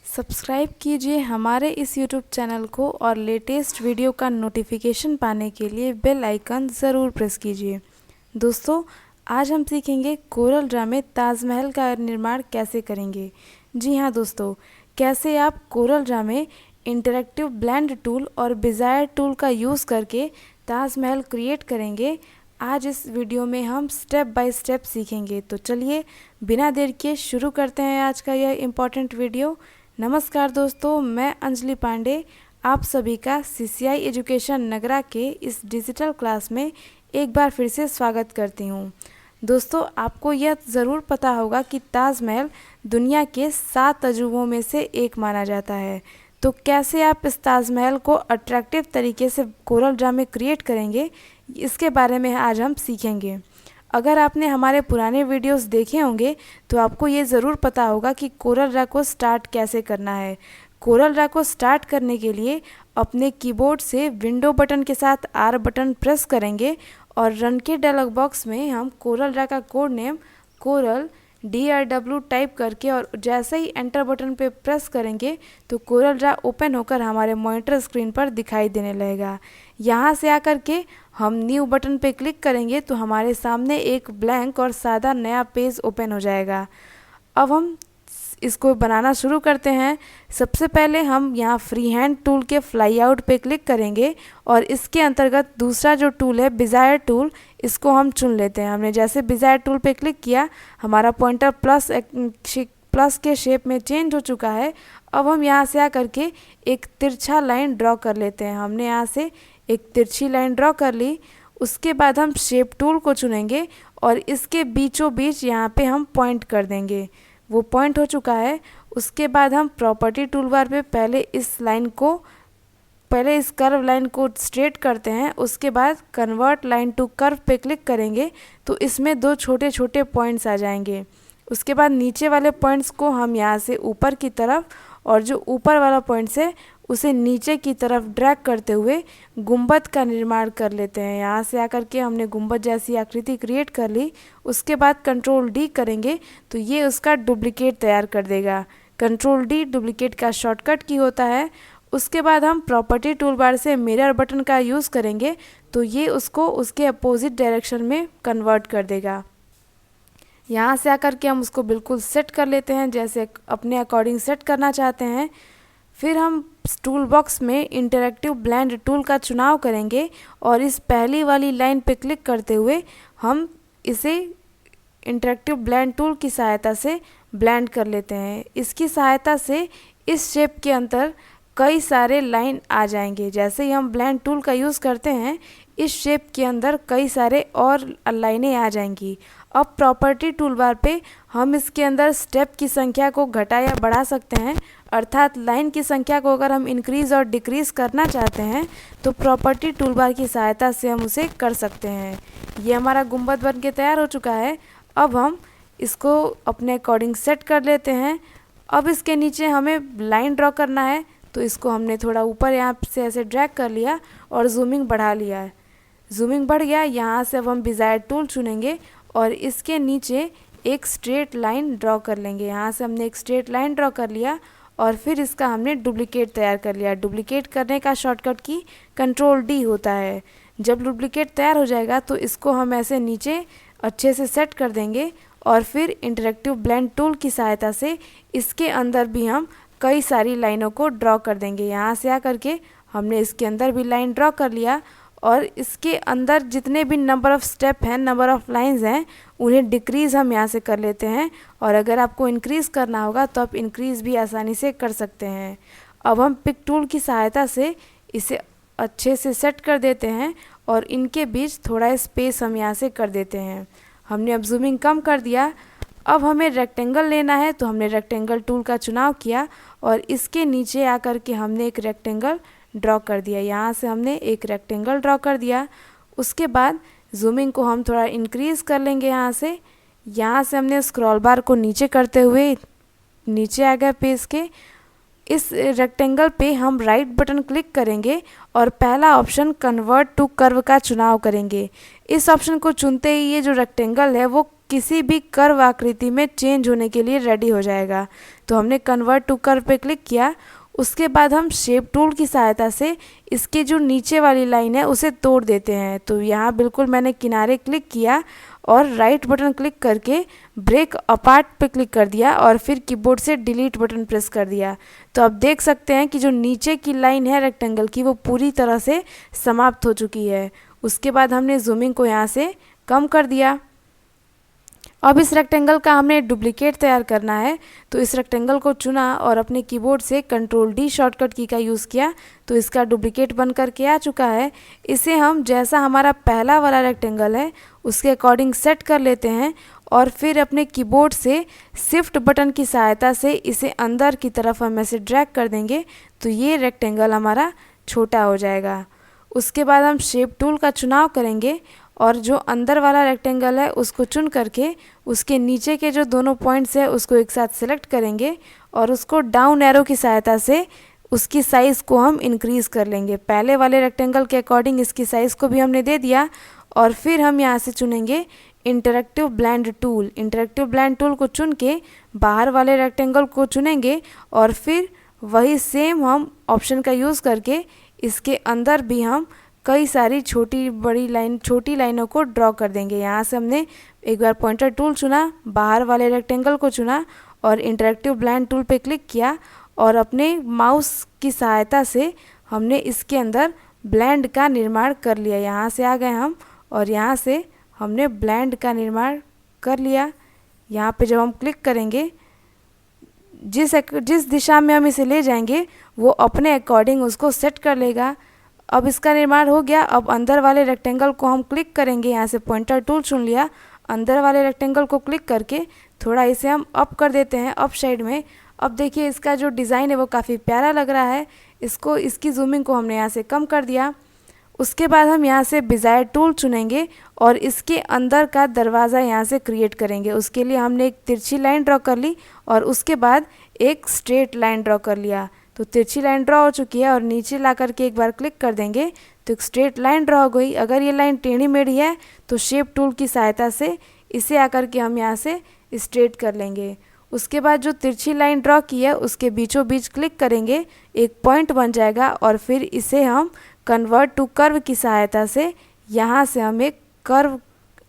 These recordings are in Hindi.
सब्सक्राइब कीजिए हमारे इस यूट्यूब चैनल को और लेटेस्ट वीडियो का नोटिफिकेशन पाने के लिए बेल आइकन ज़रूर प्रेस कीजिए। दोस्तों, आज हम सीखेंगे कोरल ड्रा में ताजमहल का निर्माण कैसे करेंगे। जी हाँ दोस्तों, कैसे आप कोरल ड्रा में इंटरैक्टिव ब्लेंड टूल और बेजियर टूल का यूज़ करके ताजमहल क्रिएट करेंगे। आज इस वीडियो में हम स्टेप बाय स्टेप सीखेंगे। तो चलिए बिना देर किए शुरू करते हैं आज का यह इम्पॉर्टेंट वीडियो। नमस्कार दोस्तों, मैं अंजलि पांडे आप सभी का सीसीआई एजुकेशन नगरा के इस डिजिटल क्लास में एक बार फिर से स्वागत करती हूँ। दोस्तों, आपको यह ज़रूर पता होगा कि ताजमहल दुनिया के 7 अजूबों में से एक माना जाता है। तो कैसे आप इस ताजमहल को अट्रैक्टिव तरीके से कोरल ड्रा में क्रिएट करेंगे, इसके बारे में आज हम सीखेंगे। अगर आपने हमारे पुराने वीडियोस देखे होंगे तो आपको ये ज़रूर पता होगा कि कोरल ड्रा को स्टार्ट कैसे करना है। कोरल ड्रा को स्टार्ट करने के लिए अपने कीबोर्ड से विंडो बटन के साथ आर बटन प्रेस करेंगे और रन के डायलॉग बॉक्स में हम कोरल ड्रा का code name coral DRW type करके और जैसे ही एंटर बटन पे प्रेस करेंगे तो कोरल ड्रा ओपन होकर हमारे मॉनिटर स्क्रीन पर दिखाई देने लगेगा। यहाँ से आकर के हम न्यू बटन पे क्लिक करेंगे तो हमारे सामने एक ब्लैंक और सादा नया पेज ओपन हो जाएगा। अब हम इसको बनाना शुरू करते हैं। सबसे पहले हम यहाँ फ्री हैंड टूल के फ्लाई आउट पे क्लिक करेंगे और इसके अंतर्गत दूसरा जो टूल है बेजियर टूल, इसको हम चुन लेते हैं। हमने जैसे बेजियर टूल पे क्लिक किया, हमारा पॉइंटर प्लस के शेप में चेंज हो चुका है। अब हम यहाँ से आकर के एक तिरछा लाइन ड्रॉ कर लेते हैं। हमने यहाँ से एक तिरछी लाइन ड्रॉ कर ली। उसके बाद हम शेप टूल को चुनेंगे और इसके बीचों बीच यहाँ पे हम पॉइंट कर देंगे। वो पॉइंट हो चुका है। उसके बाद हम प्रॉपर्टी टूल बार पे पहले इस कर्व लाइन को स्ट्रेट करते हैं। उसके बाद कन्वर्ट लाइन टू कर्व पे क्लिक करेंगे तो इसमें 2 छोटे छोटे पॉइंट्स आ जाएंगे। उसके बाद नीचे वाले पॉइंट्स को हम यहाँ से ऊपर की तरफ और जो ऊपर वाला पॉइंट्स है उसे नीचे की तरफ ड्रैग करते हुए गुंबद का निर्माण कर लेते हैं। यहाँ से आकर के हमने गुंबद जैसी आकृति क्रिएट कर ली। उसके बाद कंट्रोल D करेंगे तो ये उसका डुप्लीकेट तैयार कर देगा। कंट्रोल D डुप्लीकेट का शॉर्टकट की होता है। उसके बाद हम प्रॉपर्टी टूल बार से मिरर बटन का यूज़ करेंगे तो ये उसको उसके अपोजिट डायरेक्शन में कन्वर्ट कर देगा। यहाँ से आकर के हम उसको बिल्कुल सेट कर लेते हैं जैसे अपने अकॉर्डिंग सेट करना चाहते हैं। फिर हम टूल बॉक्स में इंटरैक्टिव ब्लेंड टूल का चुनाव करेंगे और इस पहली वाली लाइन पे क्लिक करते हुए हम इसे इंटरैक्टिव ब्लेंड टूल की सहायता से ब्लेंड कर लेते हैं। इसकी सहायता से इस शेप के अंदर कई सारे लाइन आ जाएंगे। जैसे ही हम ब्लेंड टूल का यूज़ करते हैं इस शेप के अंदर कई सारे और लाइनें आ जाएंगी। अब प्रॉपर्टी टूल बार पे हम इसके अंदर स्टेप की संख्या को घटा या बढ़ा सकते हैं, अर्थात लाइन की संख्या को अगर हम इंक्रीज़ और डिक्रीज़ करना चाहते हैं तो प्रॉपर्टी टूल बार की सहायता से हम उसे कर सकते हैं। ये हमारा गुंबद बन के तैयार हो चुका है। अब हम इसको अपने अकॉर्डिंग सेट कर लेते हैं। अब इसके नीचे हमें लाइन ड्रॉ करना है तो इसको हमने थोड़ा ऊपर यहाँ से ऐसे ड्रैग कर लिया और जूमिंग बढ़ा लिया है। जूमिंग बढ़ गया। यहाँ से अब हम बेजियर टूल चुनेंगे और इसके नीचे एक स्ट्रेट लाइन ड्रॉ कर लेंगे। यहाँ से हमने एक स्ट्रेट लाइन ड्रॉ कर लिया और फिर इसका हमने डुप्लीकेट तैयार कर लिया। डुप्लीकेट करने का शॉर्टकट की कंट्रोल D होता है। जब डुप्लीकेट तैयार हो जाएगा तो इसको हम ऐसे नीचे अच्छे से सेट कर देंगे और फिर इंटरैक्टिव ब्लेंड टूल की सहायता से इसके अंदर भी हम कई सारी लाइनों को ड्रॉ कर देंगे। यहाँ से आकर के हमने इसके अंदर भी लाइन ड्रॉ कर लिया और इसके अंदर जितने भी नंबर ऑफ़ स्टेप हैं, नंबर ऑफ़ लाइंस हैं, उन्हें डिक्रीज़ हम यहाँ से कर लेते हैं। और अगर आपको इंक्रीज़ करना होगा तो आप इंक्रीज़ भी आसानी से कर सकते हैं। अब हम पिक टूल की सहायता से इसे अच्छे से सेट कर देते हैं और इनके बीच थोड़ा स्पेस हम यहाँ से कर देते हैं। हमने अब जूमिंग कम कर दिया। अब हमें रेक्टेंगल लेना है तो हमने रेक्टेंगल टूल का चुनाव किया और इसके नीचे आकर के हमने एक रेक्टेंगल ड्रॉ कर दिया। यहाँ से हमने एक रेक्टेंगल ड्रॉ कर दिया। उसके बाद जूमिंग को हम थोड़ा इंक्रीज़ कर लेंगे। यहाँ से हमने स्क्रॉल बार को नीचे करते हुए नीचे आ गया पेज के। इस रेक्टेंगल पे हम राइट बटन क्लिक करेंगे और पहला ऑप्शन कन्वर्ट टू कर्व का चुनाव करेंगे। इस ऑप्शन को चुनते ही ये जो रेक्टेंगल है वो किसी भी कर्व आकृति में चेंज होने के लिए रेडी हो जाएगा। तो हमने कन्वर्ट टू कर्व पे क्लिक किया। उसके बाद हम शेप टूल की सहायता से इसके जो नीचे वाली लाइन है उसे तोड़ देते हैं। तो यहाँ बिल्कुल मैंने किनारे क्लिक किया और राइट बटन क्लिक करके ब्रेक अपार्ट पे क्लिक कर दिया और फिर कीबोर्ड से डिलीट बटन प्रेस कर दिया। तो आप देख सकते हैं कि जो नीचे की लाइन है रेक्टेंगल की वो पूरी तरह से समाप्त हो चुकी है। उसके बाद हमने जूमिंग को यहाँ से कम कर दिया। अब इस रेक्टेंगल का हमने डुप्लीकेट तैयार करना है। तो इस रेक्टेंगल को चुना और अपने कीबोर्ड से कंट्रोल डी शॉर्टकट की का यूज़ किया। तो इसका डुप्लीकेट बन करके आ चुका है। इसे हम जैसा हमारा पहला वाला रेक्टेंगल है उसके अकॉर्डिंग सेट कर लेते हैं और फिर अपने कीबोर्ड से शिफ्ट बटन की सहायता से इसे अंदर की तरफ हम ऐसे ड्रैग कर देंगे तो ये रेक्टेंगल हमारा छोटा हो जाएगा। उसके बाद हम शेप टूल का चुनाव करेंगे और जो अंदर वाला रेक्टेंगल है उसको चुन करके उसके नीचे के जो दोनों पॉइंट्स है उसको एक साथ सेलेक्ट करेंगे और उसको डाउन एरो की सहायता से उसकी साइज़ को हम इंक्रीज़ कर लेंगे। पहले वाले रेक्टेंगल के अकॉर्डिंग इसकी साइज़ को भी हमने दे दिया और फिर हम यहाँ से चुनेंगे interactive blend tool. Interactive blend tool को चुन के बाहर वाले रेक्टेंगल को चुनेंगे और फिर वही सेम हम ऑप्शन का यूज़ करके इसके अंदर भी हम कई सारी छोटी लाइनों को ड्रॉ कर देंगे। यहाँ से हमने एक बार पॉइंटर टूल चुना, बाहर वाले रेक्टेंगल को चुना और इंटरैक्टिव ब्लेंड टूल पे क्लिक किया और अपने माउस की सहायता से हमने इसके अंदर ब्लेंड का निर्माण कर लिया। यहाँ से आ गए हम और यहाँ से हमने ब्लेंड का निर्माण कर लिया। यहाँ पे जब हम क्लिक करेंगे जिस दिशा में हम इसे ले जाएंगे वो अपने अकॉर्डिंग उसको सेट कर लेगा। अब इसका निर्माण हो गया। अब अंदर वाले रेक्टेंगल को हम क्लिक करेंगे। यहाँ से पॉइंटर टूल चुन लिया, अंदर वाले रेक्टेंगल को क्लिक करके थोड़ा इसे हम अप कर देते हैं अप साइड में। अब देखिए इसका जो डिज़ाइन है वो काफ़ी प्यारा लग रहा है। इसकी जूमिंग को हमने यहाँ से कम कर दिया। उसके बाद हम यहाँ से बिजायर टूल चुनेंगे और इसके अंदर का दरवाज़ा यहाँ से क्रिएट करेंगे। उसके लिए हमने एक तिरछी लाइन ड्रॉ कर ली और उसके बाद एक स्ट्रेट लाइन ड्रॉ कर लिया। तो तिरछी लाइन ड्रॉ हो चुकी है और नीचे ला करके एक बार क्लिक कर देंगे तो एक स्ट्रेट लाइन ड्रॉ हो गई। अगर ये लाइन टेढ़ी मेढ़ी है तो शेप टूल की सहायता से इसे आकर के हम यहाँ से स्ट्रेट कर लेंगे। उसके बाद जो तिरछी लाइन ड्रॉ की है उसके बीचों बीच क्लिक करेंगे, एक पॉइंट बन जाएगा और फिर इसे हम कन्वर्ट टू कर्व की सहायता से यहाँ से हम एक कर्व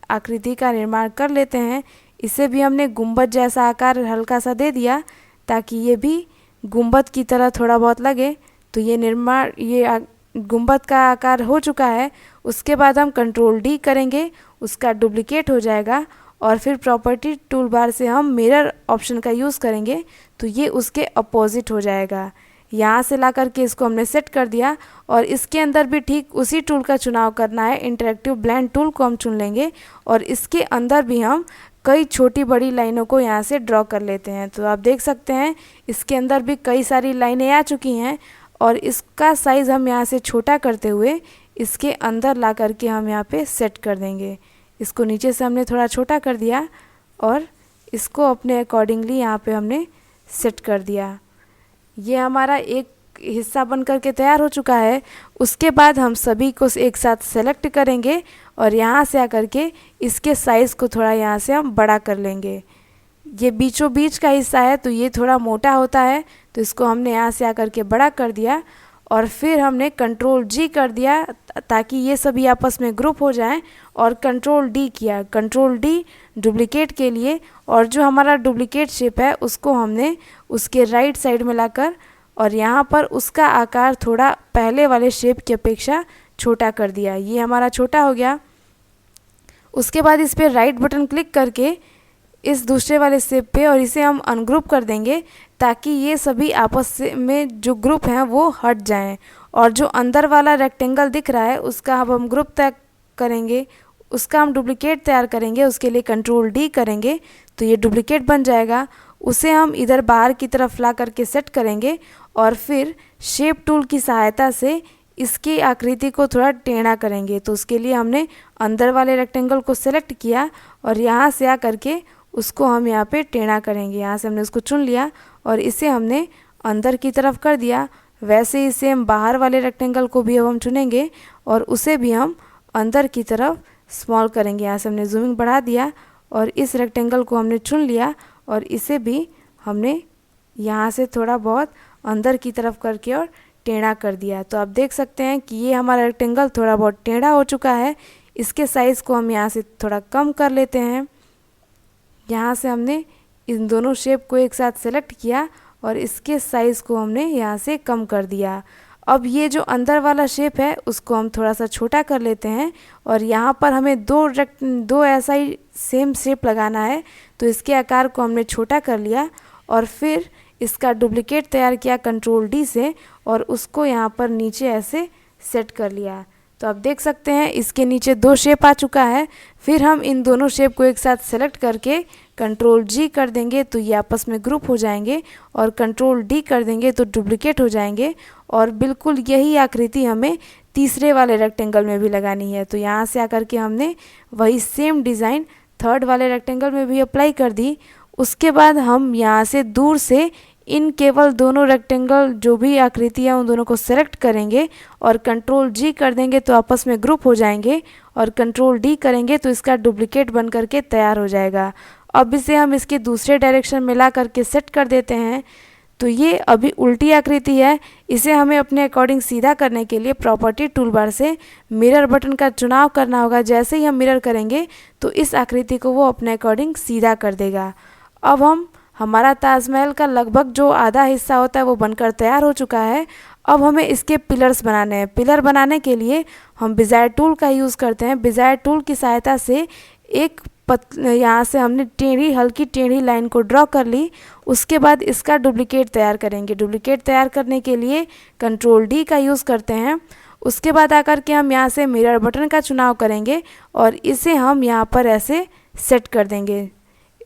आकृति का निर्माण कर लेते हैं। इसे भी हमने गुंबद जैसा आकार हल्का सा दे दिया ताकि ये भी गुंबद की तरह थोड़ा बहुत लगे। तो ये गुंबद का आकार हो चुका है। उसके बाद हम कंट्रोल डी करेंगे, उसका डुप्लीकेट हो जाएगा और फिर प्रॉपर्टी टूल बार से हम मिरर ऑप्शन का यूज़ करेंगे तो ये उसके अपोजिट हो जाएगा। यहाँ से ला करके इसको हमने सेट कर दिया और इसके अंदर भी ठीक उसी टूल का चुनाव करना है। इंटरैक्टिव ब्लेंड टूल को हम चुन लेंगे और इसके अंदर भी हम कई छोटी बड़ी लाइनों को यहाँ से ड्रॉ कर लेते हैं। तो आप देख सकते हैं इसके अंदर भी कई सारी लाइनें आ चुकी हैं और इसका साइज़ हम यहाँ से छोटा करते हुए इसके अंदर ला करके हम यहाँ पे सेट कर देंगे। इसको नीचे से हमने थोड़ा छोटा कर दिया और इसको अपने अकॉर्डिंगली यहाँ पे हमने सेट कर दिया। ये हमारा एक हिस्सा बन करके तैयार हो चुका है। उसके बाद हम सभी को एक साथ सेलेक्ट करेंगे और यहाँ से आकर के इसके साइज़ को थोड़ा यहाँ से हम बड़ा कर लेंगे। ये बीचों बीच का हिस्सा है तो ये थोड़ा मोटा होता है तो इसको हमने यहाँ से आकर के बड़ा कर दिया और फिर हमने कंट्रोल जी कर दिया ताकि ये सभी आपस में ग्रुप हो जाएं और कंट्रोल डी किया। कंट्रोल डी डुप्लीकेट के लिए और जो हमारा डुप्लीकेट शेप है उसको हमने उसके राइट साइड में लाकर और यहाँ पर उसका आकार थोड़ा पहले वाले शेप की अपेक्षा छोटा कर दिया। ये हमारा छोटा हो गया। उसके बाद इस पर राइट बटन क्लिक करके इस दूसरे वाले शेप पे और इसे हम अनग्रुप कर देंगे ताकि ये सभी आपस में जो ग्रुप हैं वो हट जाएं और जो अंदर वाला रेक्टेंगल दिख रहा है उसका अब हम ग्रुप तय करेंगे, उसका हम डुप्लीकेट तैयार करेंगे। उसके लिए कंट्रोल डी करेंगे तो ये डुप्लीकेट बन जाएगा। उसे हम इधर बाहर की तरफ ला करके सेट करेंगे और फिर शेप टूल की सहायता से इसकी आकृति को थोड़ा टेढ़ा करेंगे। तो उसके लिए हमने अंदर वाले रेक्टेंगल को सेलेक्ट किया और यहाँ से आ करके उसको हम यहाँ पे टेढ़ा करेंगे। यहाँ से हमने उसको चुन लिया और इसे हमने अंदर की तरफ कर दिया। वैसे ही सेम बाहर वाले रेक्टेंगल को भी अब हम चुनेंगे और उसे भी हम अंदर की तरफ स्मॉल करेंगे। यहाँ से हमने जूमिंग बढ़ा दिया और इस रेक्टेंगल को हमने चुन लिया और इसे भी हमने यहाँ से थोड़ा बहुत अंदर की तरफ करके और टेढ़ा कर दिया। तो आप देख सकते हैं कि ये हमारा रेक्टेंगल थोड़ा बहुत टेढ़ा हो चुका है। इसके साइज़ को हम यहाँ से थोड़ा कम कर लेते हैं। यहाँ से हमने इन दोनों शेप को एक साथ सेलेक्ट किया और इसके साइज़ को हमने यहाँ से कम कर दिया। अब ये जो अंदर वाला शेप है उसको हम थोड़ा सा छोटा कर लेते हैं और यहाँ पर हमें दो ऐसा ही सेम शेप लगाना है। तो इसके आकार को हमने छोटा कर लिया और फिर इसका डुप्लीकेट तैयार किया कंट्रोल डी से और उसको यहाँ पर नीचे ऐसे सेट कर लिया। तो आप देख सकते हैं इसके नीचे दो शेप आ चुका है। फिर हम इन दोनों शेप को एक साथ सेलेक्ट करके कंट्रोल जी कर देंगे तो ये आपस में ग्रुप हो जाएंगे और कंट्रोल डी कर देंगे तो डुप्लीकेट हो जाएंगे। और बिल्कुल यही आकृति हमें तीसरे वाले रेक्टेंगल में भी लगानी है। तो यहाँ से आकर के हमने वही सेम डिज़ाइन थर्ड वाले रेक्टेंगल में भी अप्लाई कर दी। उसके बाद हम यहाँ से दूर से इन केवल दोनों रेक्टेंगल जो भी आकृति है उन दोनों को सेलेक्ट करेंगे और कंट्रोल जी कर देंगे तो आपस में ग्रुप हो जाएंगे और कंट्रोल डी करेंगे तो इसका डुप्लीकेट बन करके तैयार हो जाएगा। अब इसे हम इसके दूसरे डायरेक्शन में ला करके सेट कर देते हैं। तो ये अभी उल्टी आकृति है। इसे हमें अपने अकॉर्डिंग सीधा करने के लिए प्रॉपर्टी टूलबार से मिरर बटन का चुनाव करना होगा। जैसे ही हम मिरर करेंगे तो इस आकृति को वो अपने अकॉर्डिंग सीधा कर देगा। अब हमारा ताजमहल का लगभग जो आधा हिस्सा होता है वो बनकर तैयार हो चुका है। अब हमें इसके पिलर्स बनाने हैं। पिलर बनाने के लिए हम बिजायर टूल का यूज़ करते हैं। बिजायर टूल की सहायता से एक यहाँ से हमने हल्की टेढ़ी लाइन को ड्रॉ कर ली। उसके बाद इसका डुप्लीकेट तैयार करेंगे। डुप्लीकेट तैयार करने के लिए कंट्रोल डी का यूज़ करते हैं। उसके बाद आकर के हम यहाँ से मिरर बटन का चुनाव करेंगे और इसे हम यहाँ पर ऐसे सेट कर देंगे।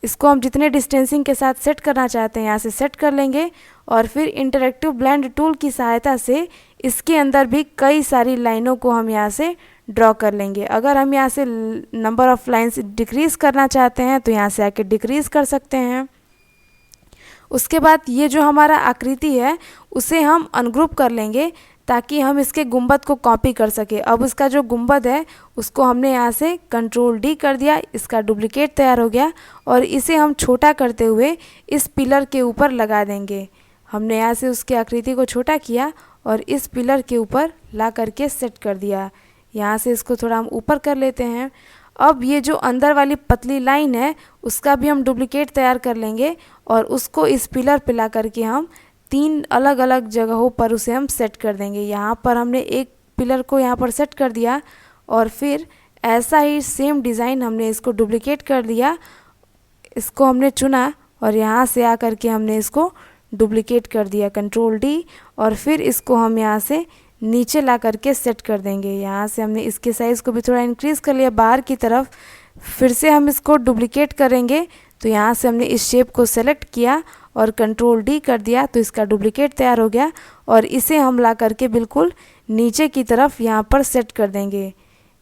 इसको हम जितने डिस्टेंसिंग के साथ सेट करना चाहते हैं यहाँ से सेट कर लेंगे और फिर इंटरैक्टिव ब्लेंड टूल की सहायता से इसके अंदर भी कई सारी लाइनों को हम यहाँ से ड्रॉ कर लेंगे। अगर हम यहाँ से नंबर ऑफ़ लाइन्स डिक्रीज़ करना चाहते हैं तो यहाँ से आके डिक्रीज़ कर सकते हैं। उसके बाद ये जो हमारा आकृति है उसे हम अनग्रुप कर लेंगे ताकि हम इसके गुंबद को कॉपी कर सके। अब इसका जो गुंबद है उसको हमने यहाँ से कंट्रोल डी कर दिया। इसका डुप्लीकेट तैयार हो गया और इसे हम छोटा करते हुए इस पिलर के ऊपर लगा देंगे। हमने यहाँ से उसकी आकृति को छोटा किया और इस पिलर के ऊपर ला करके सेट कर दिया। यहाँ से इसको थोड़ा हम ऊपर कर लेते हैं। अब ये जो अंदर वाली पतली लाइन है उसका भी हम डुप्लीकेट तैयार कर लेंगे और उसको इस पिलर पे ला करके हम 3 अलग अलग जगहों पर उसे हम सेट कर देंगे। यहाँ पर हमने एक पिलर को यहाँ पर सेट कर दिया और फिर ऐसा ही सेम डिज़ाइन हमने इसको डुप्लीकेट कर दिया। इसको हमने चुना और यहाँ से आकर के हमने इसको डुप्लीकेट कर दिया कंट्रोल डी और फिर इसको हम यहाँ से नीचे ला करके सेट कर देंगे। यहाँ से हमने इसके साइज़ को भी थोड़ा इंक्रीज़ कर लिया बाहर की तरफ। फिर से हम इसको डुप्लीकेट करेंगे तो यहाँ से हमने इस शेप को सेलेक्ट किया और कंट्रोल डी कर दिया तो इसका डुप्लीकेट तैयार हो गया और इसे हम ला करके बिल्कुल नीचे की तरफ यहाँ पर सेट कर देंगे।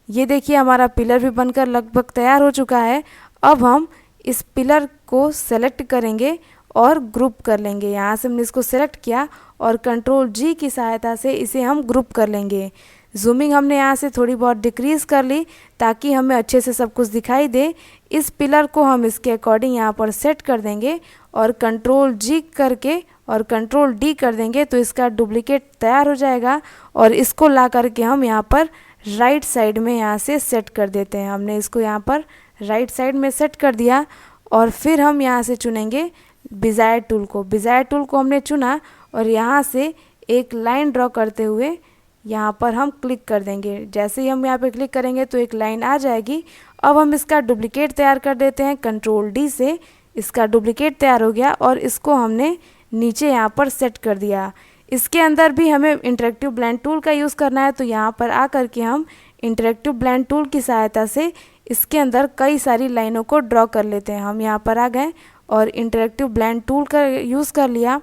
ये देखिए हमारा पिलर भी बनकर लगभग तैयार हो चुका है। अब हम इस पिलर को सेलेक्ट करेंगे और ग्रुप कर लेंगे। यहाँ से हमने इसको सेलेक्ट किया और कंट्रोल जी की सहायता से इसे हम ग्रुप कर लेंगे। जूमिंग हमने यहाँ से थोड़ी बहुत डिक्रीज़ कर ली ताकि हमें अच्छे से सब कुछ दिखाई दे। इस पिलर को हम इसके अकॉर्डिंग यहाँ पर सेट कर देंगे और कंट्रोल जी करके और कंट्रोल डी कर देंगे तो इसका डुप्लीकेट तैयार हो जाएगा और इसको ला करके हम यहाँ पर राइट साइड में यहाँ से सेट कर देते हैं। हमने इसको यहाँ पर राइट साइड में सेट कर दिया और फिर हम यहाँ से चुनेंगे बिजायर टूल को। बिजायर टूल को हमने चुना और यहाँ से एक लाइन ड्रॉ करते हुए यहाँ पर हम क्लिक कर देंगे। जैसे ही हम यहाँ पे क्लिक करेंगे तो एक लाइन आ जाएगी। अब हम इसका डुप्लीकेट तैयार कर देते हैं कंट्रोल डी से। इसका डुप्लीकेट तैयार हो गया और इसको हमने नीचे यहाँ पर सेट कर दिया। इसके अंदर भी हमें इंटरैक्टिव ब्लेंड टूल का यूज़ करना है तो यहाँ पर आ करके हम इंटरैक्टिव ब्लेंड टूल की सहायता से इसके अंदर कई सारी लाइनों को ड्रॉ कर लेते हैं। हम यहाँ पर आ गए और इंटरैक्टिव ब्लेंड टूल का यूज़ कर लिया।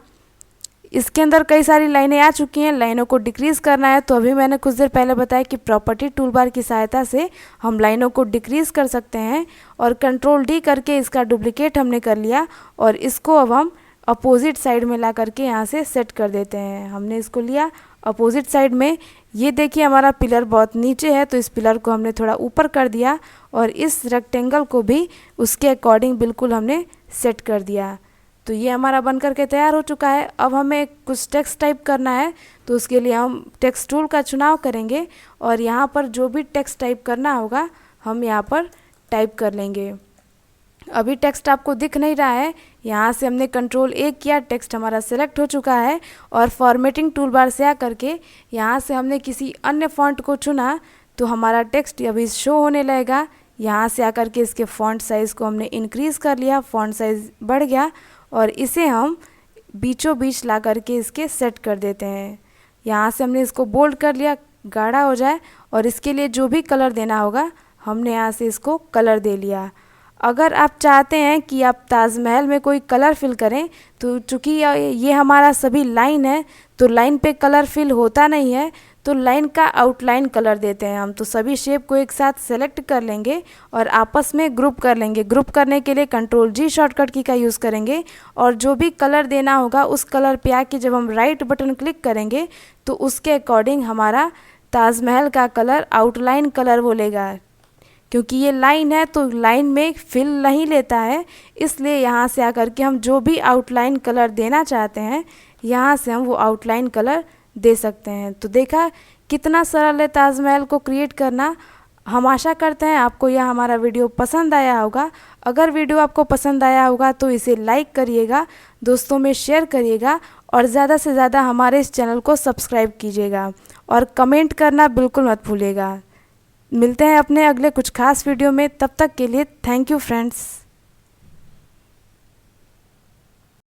इसके अंदर कई सारी लाइनें आ चुकी हैं। लाइनों को डिक्रीज़ करना है तो अभी मैंने कुछ देर पहले बताया कि प्रॉपर्टी टूलबार की सहायता से हम लाइनों को डिक्रीज़ कर सकते हैं और कंट्रोल डी करके इसका डुप्लीकेट हमने कर लिया और इसको अब हम अपोजिट साइड में ला करके यहाँ से सेट कर देते हैं। हमने इसको लिया अपोजिट साइड में। ये देखिए हमारा पिलर बहुत नीचे है तो इस पिलर को हमने थोड़ा ऊपर कर दिया और इस रेक्टेंगल को भी उसके अकॉर्डिंग बिल्कुल हमने सेट कर दिया। तो ये हमारा बन करके तैयार हो चुका है। अब हमें कुछ टेक्स्ट टाइप करना है तो उसके लिए हम टेक्स्ट टूल का चुनाव करेंगे और यहाँ पर जो भी टेक्स्ट टाइप करना होगा हम यहाँ पर टाइप कर लेंगे। अभी टेक्स्ट आपको दिख नहीं रहा है, यहाँ से हमने कंट्रोल A किया, टेक्स्ट हमारा सेलेक्ट हो चुका है और फॉर्मेटिंग टूल बार से आकर के यहाँ से हमने किसी अन्य फॉन्ट को चुना तो हमारा टेक्स्ट अभी शो होने लगेगा। यहाँ से आकर के इसके फॉन्ट साइज़ को हमने इंक्रीज़ कर लिया, फॉन्ट साइज़ बढ़ गया और इसे हम बीचों बीच ला करके इसके सेट कर देते हैं। यहाँ से हमने इसको बोल्ड कर लिया, गाढ़ा हो जाए, और इसके लिए जो भी कलर देना होगा हमने यहाँ से इसको कलर दे लिया। अगर आप चाहते हैं कि आप ताजमहल में कोई कलर फिल करें तो चूँकि ये हमारा सभी लाइन है तो लाइन पे कलर फिल होता नहीं है, तो लाइन का आउटलाइन कलर देते हैं हम। तो सभी शेप को एक साथ सेलेक्ट कर लेंगे और आपस में ग्रुप कर लेंगे। ग्रुप करने के लिए कंट्रोल G शॉर्टकट की का यूज़ करेंगे और जो भी कलर देना होगा उस कलर पे आके जब हम राइट बटन क्लिक करेंगे तो उसके अकॉर्डिंग हमारा ताजमहल का कलर आउटलाइन कलर बोलेगा। क्योंकि ये लाइन है तो लाइन में फिल नहीं लेता है, इसलिए यहाँ से आकर के हम जो भी आउटलाइन कलर देना चाहते हैं यहाँ से हम वो आउटलाइन कलर दे सकते हैं। तो देखा कितना सरल है ताजमहल को क्रिएट करना। हम आशा करते हैं आपको यह हमारा वीडियो पसंद आया होगा। अगर वीडियो आपको पसंद आया होगा तो इसे लाइक करिएगा, दोस्तों में शेयर करिएगा और ज़्यादा से ज़्यादा हमारे इस चैनल को सब्सक्राइब कीजिएगा और कमेंट करना बिल्कुल मत भूलिएगा। मिलते हैं अपने अगले कुछ खास वीडियो में, तब तक के लिए थैंक यू फ्रेंड्स।